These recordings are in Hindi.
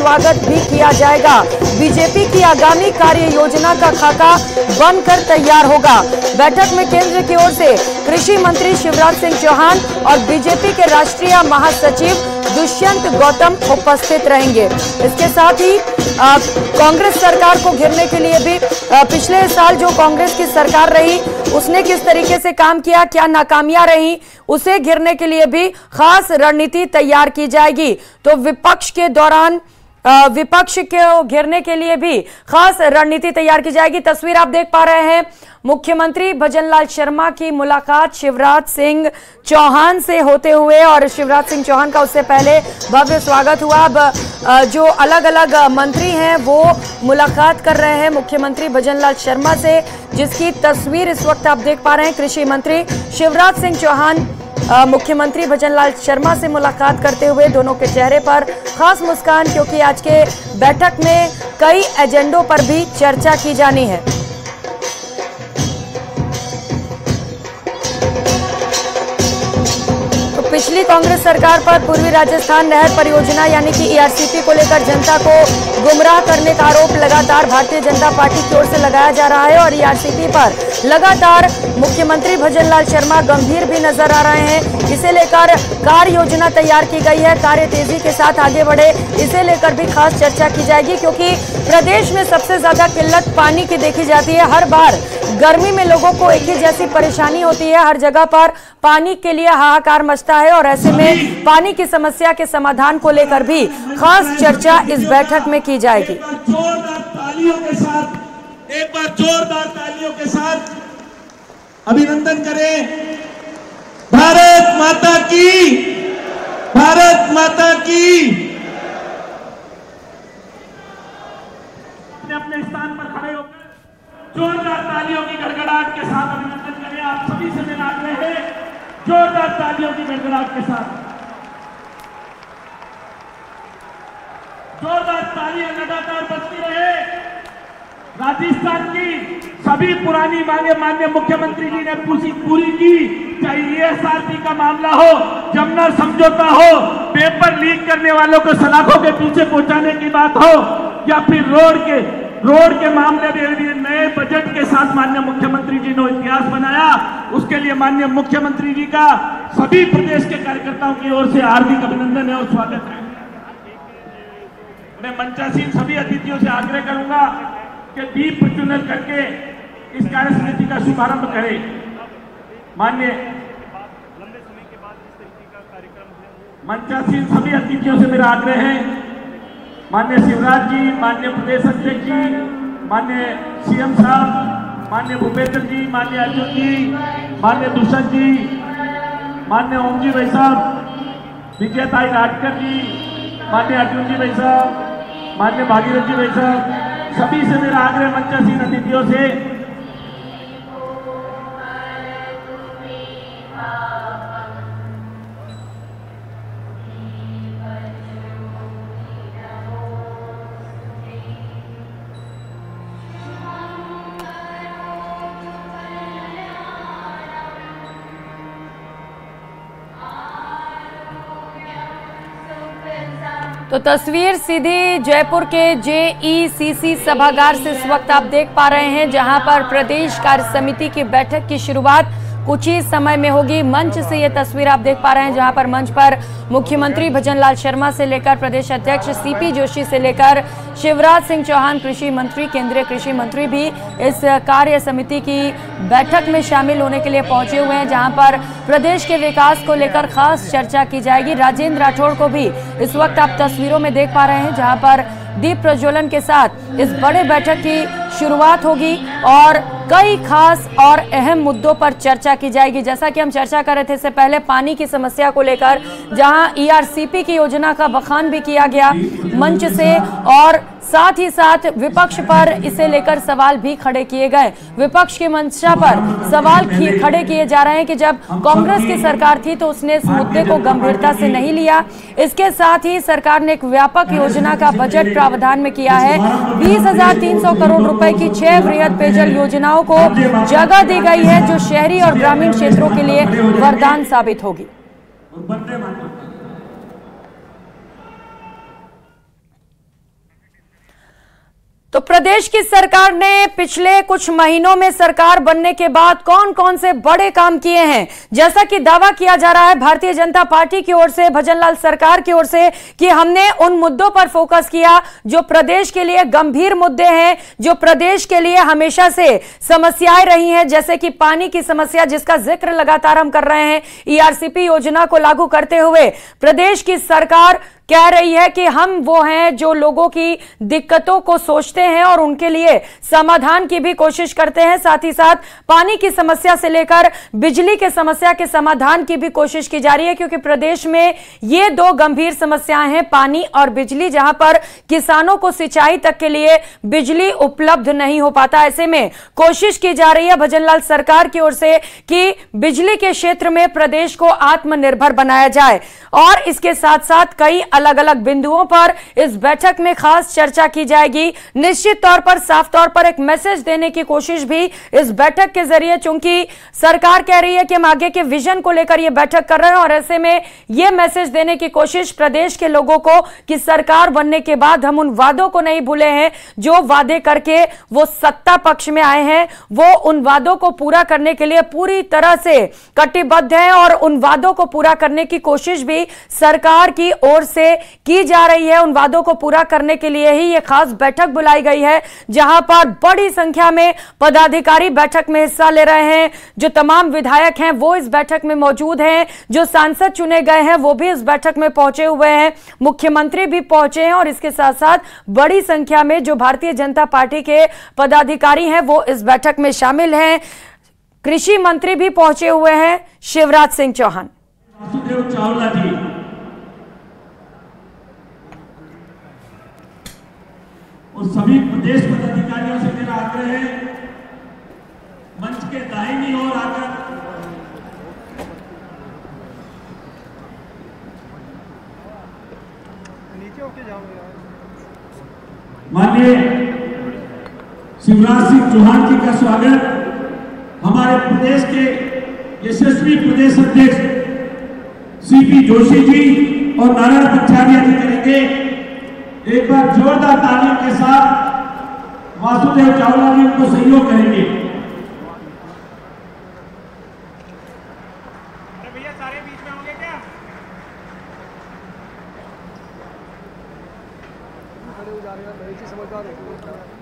स्वागत भी किया जाएगा। बीजेपी की आगामी कार्य योजना का खाका बनकर तैयार होगा। बैठक में केंद्र की ओर से कृषि मंत्री शिवराज सिंह चौहान और बीजेपी के राष्ट्रीय महासचिव दुष्यंत गौतम उपस्थित रहेंगे। इसके साथ ही कांग्रेस सरकार को घेरने के लिए भी पिछले साल जो कांग्रेस की सरकार रही उसने किस तरीके से काम किया, क्या नाकामियां रही, उसे घेरने के लिए भी खास रणनीति तैयार की जाएगी। तो विपक्ष को घेरने के लिए भी खास रणनीति तैयार की जाएगी। तस्वीर आप देख पा रहे हैं, मुख्यमंत्री भजनलाल शर्मा की मुलाकात शिवराज सिंह चौहान से होते हुए और शिवराज सिंह चौहान का उससे पहले भव्य स्वागत हुआ। अब जो अलग अलग मंत्री हैं वो मुलाकात कर रहे हैं मुख्यमंत्री भजनलाल शर्मा से, जिसकी तस्वीर इस वक्त आप देख पा रहे हैं। कृषि मंत्री शिवराज सिंह चौहान मुख्यमंत्री भजनलाल शर्मा से मुलाकात करते हुए दोनों के चेहरे पर खास मुस्कान, क्योंकि आज के बैठक में कई एजेंडों पर भी चर्चा की जानी है। पिछली कांग्रेस सरकार पर पूर्वी राजस्थान नहर परियोजना यानी कि ईआरसीपी को लेकर जनता को गुमराह करने का आरोप लगातार भारतीय जनता पार्टी की ओर से लगाया जा रहा है और ईआरसीपी पर लगातार मुख्यमंत्री भजनलाल शर्मा गंभीर भी नजर आ रहे हैं। इसे लेकर कार्य योजना तैयार की गई है, कार्य तेजी के साथ आगे बढ़े, इसे लेकर भी खास चर्चा की जाएगी, क्योंकि प्रदेश में सबसे ज्यादा किल्लत पानी की देखी जाती है। हर बार गर्मी में लोगों को एक ही जैसी परेशानी होती है, हर जगह पर पानी के लिए हाहाकार मचता है और ऐसे में पानी की समस्या के समाधान को लेकर भी खास चर्चा इस बैठक में की जाएगी। जोरदार तालियों के साथ, एक बार जोरदार तालियों के साथ अभिनंदन करें। भारत माता की, भारत माता की। अपने स्थान पर खड़े होकर जोरदार तालियों की गड़गड़ाहट के साथ अभिनंदन करें। आप सभी से मेरा आग्रह है, जोरदार तालियों की गड़गड़ाहट के साथ जोरदार तालियां लगातार बजती रहे। राजस्थान की सभी पुरानी मांगे माननीय मुख्यमंत्री जी ने पूरी की, चाहे ईएसआरसी का मामला हो, जमुना समझौता हो, पेपर लीक करने वालों को सलाखों के पीछे पहुंचाने की बात हो, या फिर रोड के मामले में नए बजट के साथ माननीय मुख्यमंत्री जी ने इतिहास बनाया। उसके लिए माननीय मुख्यमंत्री जी का सभी प्रदेश के कार्यकर्ताओं की ओर से हार्दिक अभिनंदन है और स्वागत है। मैं मंचासीन सभी अतिथियों से आग्रह करूंगा कि दीप प्रज्वलन करके इस कार्य समिति का शुभारंभ करें। माननीय मंचासीन सभी अतिथियों से मेरा आग्रह है, माननीय शिवराज जी, माननीय प्रदेश अध्यक्ष जी, माननीय सीएम साहब, माननीय भूपेंद्र जी, माननीय अर्जुन जी, माननीय दुष्यंत जी, माननीय ओम जी भाई साहब, विजयताई राटकर जी, माननीय अर्जुन जी भाई साहब, माननीय भागीरथ जी भाई साहब, सभी से मेरा आग्रह मंचासीन अतिथियों से तो तस्वीर सीधी जयपुर के जेईसीसी सभागार से इस वक्त आप देख पा रहे हैं, जहां पर प्रदेश कार्य समिति की बैठक की शुरुआत कुछ ही समय में होगी। मंच से ये तस्वीर आप देख पा रहे हैं, जहां पर मंच पर मुख्यमंत्री भजनलाल शर्मा से लेकर प्रदेश अध्यक्ष सीपी जोशी से लेकर शिवराज सिंह चौहान कृषि मंत्री, केंद्रीय कृषि मंत्री भी इस कार्य समिति की बैठक में शामिल होने के लिए पहुंचे हुए हैं, जहां पर प्रदेश के विकास को लेकर खास चर्चा की जाएगी। राजेंद्र राठौड़ को भी इस वक्त आप तस्वीरों में देख पा रहे हैं, जहां पर दीप प्रज्वलन के साथ इस बड़े बैठक की शुरुआत होगी और कई खास और अहम मुद्दों पर चर्चा की जाएगी। जैसा कि हम चर्चा कर रहे थे इससे पहले पानी की समस्या को लेकर, जहां ईआरसीपी की योजना का बखान भी किया गया मंच से और साथ ही साथ विपक्ष पर इसे लेकर सवाल भी खड़े किए गए। विपक्ष की मंशा पर सवाल खड़े किए जा रहे हैं कि जब कांग्रेस की सरकार थी तो उसने इस मुद्दे को गंभीरता से नहीं लिया। इसके साथ ही सरकार ने एक व्यापक योजना का बजट प्रावधान में किया है। 20,300 करोड़ रुपए की 6 वृहद पेयजल योजनाओं को जगह दी गई है, जो शहरी और ग्रामीण क्षेत्रों के लिए वरदान साबित होगी। तो प्रदेश की सरकार ने पिछले कुछ महीनों में सरकार बनने के बाद कौन कौन से बड़े काम किए हैं, जैसा कि दावा किया जा रहा है भारतीय जनता पार्टी की ओर से, भजनलाल सरकार की ओर से, कि हमने उन मुद्दों पर फोकस किया जो प्रदेश के लिए गंभीर मुद्दे हैं, जो प्रदेश के लिए हमेशा से समस्याएं रही हैं, जैसे कि पानी की समस्या, जिसका जिक्र लगातार हम कर रहे हैं। ईआरसीपी योजना को लागू करते हुए प्रदेश की सरकार कह रही है कि हम वो हैं जो लोगों की दिक्कतों को सोचते हैं और उनके लिए समाधान की भी कोशिश करते हैं। साथ ही साथ पानी की समस्या से लेकर बिजली की समस्या के समाधान की भी कोशिश की जा रही है, क्योंकि प्रदेश में ये दो गंभीर समस्याएं हैं, पानी और बिजली, जहां पर किसानों को सिंचाई तक के लिए बिजली उपलब्ध नहीं हो पाता। ऐसे में कोशिश की जा रही है भजनलाल सरकार की ओर से कि बिजली के क्षेत्र में प्रदेश को आत्मनिर्भर बनाया जाए। और इसके साथ साथ कई अलग अलग बिंदुओं पर इस बैठक में खास चर्चा की जाएगी। निश्चित तौर पर, साफ तौर पर एक मैसेज देने की कोशिश भी इस बैठक के जरिए, चूंकि सरकार कह रही है कि हम आगे के विजन को लेकर यह बैठक कर रहे हैं, और ऐसे में यह मैसेज देने की कोशिश प्रदेश के लोगों को कि सरकार बनने के बाद हम उन वादों को नहीं भूले हैं जो वादे करके वो सत्ता पक्ष में आए हैं। वो उन वादों को पूरा करने के लिए पूरी तरह से कटिबद्ध है और उन वादों को पूरा करने की कोशिश भी सरकार की ओर से की जा रही है। उन वादों को पूरा करने के लिए ही यह खास बैठक बुलाई गई है, जहां पर बड़ी संख्या में पदाधिकारी बैठक में हिस्सा ले रहे हैं। जो तमाम विधायक हैं वो इस बैठक में मौजूद हैं, जो सांसद चुने गए हैं वो भी इस बैठक में पहुंचे हुए हैं, मुख्यमंत्री भी पहुंचे हैं, और इसके साथ साथ बड़ी संख्या में जो भारतीय जनता पार्टी के पदाधिकारी हैं वो इस बैठक में शामिल हैं। कृषि मंत्री भी पहुंचे हुए हैं, शिवराज सिंह चौहान। वासुदेव चावला जी और सभी प्रदेश पदाधिकारियों से मेरा आग्रह है, मंच के दाहिनी ओर आकर नीचे होके जाओगे। माननीय शिवराज सिंह चौहान जी का स्वागत हमारे प्रदेश के यशस्वी प्रदेश अध्यक्ष सीपी जोशी जी और नारायण पंचारिया जी करेंगे। एक बार जोरदार तालियों के साथ वासुदेव चावला जी उनको सहयोग करेंगे। अरे भैया सारे बीच में होंगे क्या?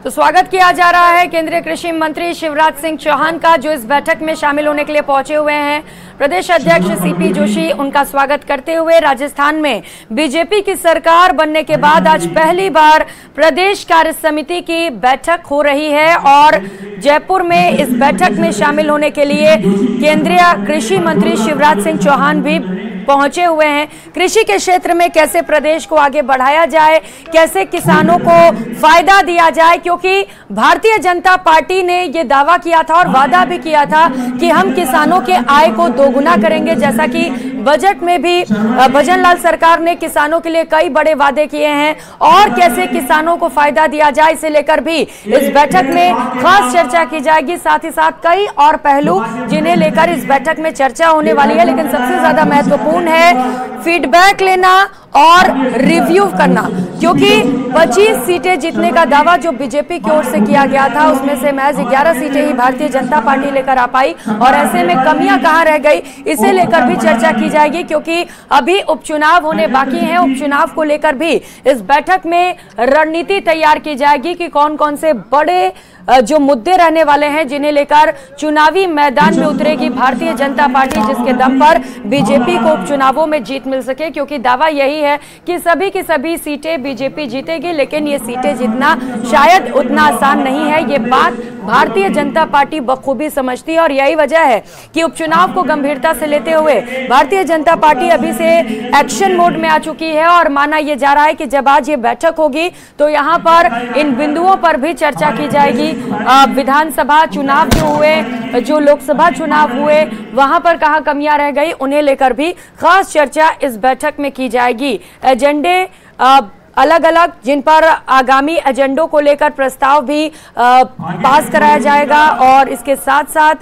तो स्वागत किया जा रहा है केंद्रीय कृषि मंत्री शिवराज सिंह चौहान का, जो इस बैठक में शामिल होने के लिए पहुंचे हुए हैं। प्रदेश अध्यक्ष सीपी जोशी उनका स्वागत करते हुए, राजस्थान में बीजेपी की सरकार बनने के बाद आज पहली बार प्रदेश कार्य समिति की बैठक हो रही है, और जयपुर में इस बैठक में शामिल होने के लिए केंद्रीय कृषि मंत्री शिवराज सिंह चौहान भी पहुंचे हुए हैं। कृषि के क्षेत्र में कैसे प्रदेश को आगे बढ़ाया जाए, कैसे किसानों को फायदा दिया जाए, क्योंकि भारतीय जनता पार्टी ने यह दावा किया था और वादा भी किया था कि हम किसानों के आय को दोगुना करेंगे, जैसा कि बजट में भी भजनलाल सरकार ने किसानों के लिए कई बड़े वादे किए हैं, और कैसे किसानों को फायदा दिया जाए इसे लेकर भी इस बैठक में खास चर्चा की जाएगी। साथ ही साथ कई और पहलू जिन्हें लेकर इस बैठक में चर्चा होने वाली है, लेकिन सबसे ज्यादा महत्वपूर्ण है फीडबैक लेना और रिव्यू करना, क्योंकि 25 सीटें जीतने का दावा जो बीजेपी की ओर से किया गया था, उसमें से महज 11 सीटें ही भारतीय जनता पार्टी लेकर आ पाई, और ऐसे में कमियां कहां रह गई इसे लेकर भी चर्चा की जाएगी, क्योंकि अभी उपचुनाव होने बाकी हैं। उपचुनाव को लेकर भी इस बैठक में रणनीति तैयार की जाएगी कि कौन कौन से बड़े जो मुद्दे रहने वाले हैं जिन्हें लेकर चुनावी मैदान में उतरेगी भारतीय जनता पार्टी, जिसके दम पर बीजेपी को उपचुनावों में जीत मिल सके, क्योंकि दावा यही है कि सभी की सभी सीटें बीजेपी जीतेगी, लेकिन ये सीटें जीतना शायद उतना आसान नहीं है। ये बात भारतीय जनता पार्टी बखूबी समझती है, और यही वजह है कि उपचुनाव को गंभीरता से लेते हुए भारतीय जनता पार्टी अभी से एक्शन मोड में आ चुकी है, और माना यह जा रहा है कि जब आज ये बैठक होगी तो यहाँ पर इन बिंदुओं पर भी चर्चा की जाएगी। विधानसभा चुनाव जो हुए, जो लोकसभा चुनाव हुए, वहां पर कहां कमियां रह गई, उन्हें लेकर भी खास चर्चा इस बैठक में की जाएगी। एजेंडे अलग अलग, जिन पर आगामी एजेंडों को लेकर प्रस्ताव भी पास कराया जाएगा और इसके साथ साथ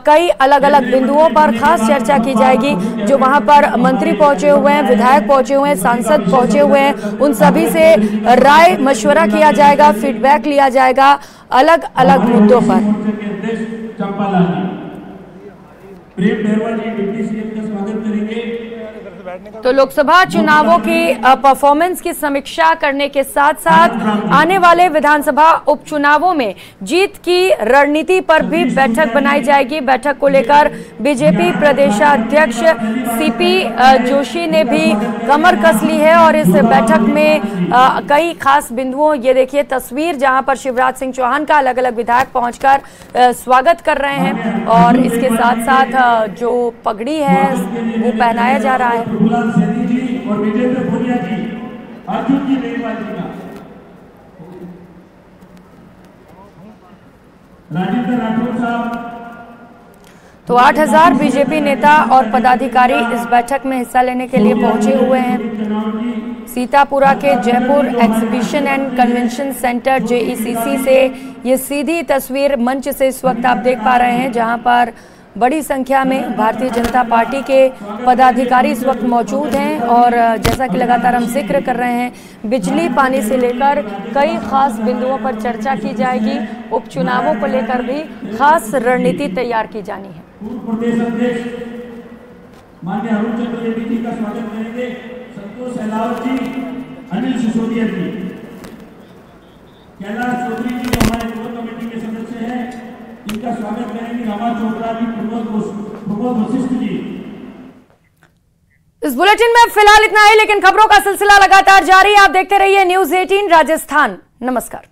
कई अलग अलग बिंदुओं पर खास चर्चा की जाएगी। जो वहां पर मंत्री पहुंचे हुए हैं, विधायक पहुंचे हुए हैं, सांसद पहुंचे हुए हैं, उन सभी से राय मशवरा किया जाएगा, फीडबैक लिया जाएगा अलग अलग मुद्दों पर। तो लोकसभा चुनावों की परफॉर्मेंस की समीक्षा करने के साथ साथ आने वाले विधानसभा उपचुनावों में जीत की रणनीति पर भी बैठक बनाई जाएगी। बैठक को लेकर बीजेपी प्रदेशाध्यक्ष सीपी जोशी ने भी कमर कस ली है और इस बैठक में कई खास बिंदुओं, ये देखिए तस्वीर जहां पर शिवराज सिंह चौहान का अलग अलग विधायक पहुंचकर स्वागत कर रहे हैं और इसके साथ साथ जो पगड़ी है वो पहनाया जा रहा है। और विजेंद्र भोलिया जी, अर्जुन जी मेघवाल जी का, राजेंद्र राठौर साहब। तो 8000 बीजेपी नेता और पदाधिकारी इस बैठक में हिस्सा लेने के लिए पहुंचे हुए हैं। सीतापुरा के Jaipur exhibition and convention centre JECC से ये सीधी तस्वीर मंच से इस वक्त आप देख पा रहे हैं, जहां पर बड़ी संख्या में भारतीय जनता पार्टी के पदाधिकारी इस वक्त मौजूद हैं और जैसा कि लगातार हम जिक्र कर रहे हैं, बिजली पानी से लेकर कई खास बिंदुओं पर चर्चा की जाएगी। उपचुनावों को लेकर भी खास रणनीति तैयार की जानी है। पूर्व प्रदेश अध्यक्ष माननीय अरुण चतुर्वेदी जी का स्वागत करेंगे, संतोष अहलावत जी, अनिल सिसोदिया जी, कैलाश चौधरी जी हमारे कोर कमेटी के सदस्य हैं, इनका स्वागत करेंगे रमा चोपड़ा जी, प्रमोद वशिष्ठ जी। इस बुलेटिन में फिलहाल इतना ही, लेकिन खबरों का सिलसिला लगातार जारी है। आप देखते रहिए News 18 राजस्थान। नमस्कार।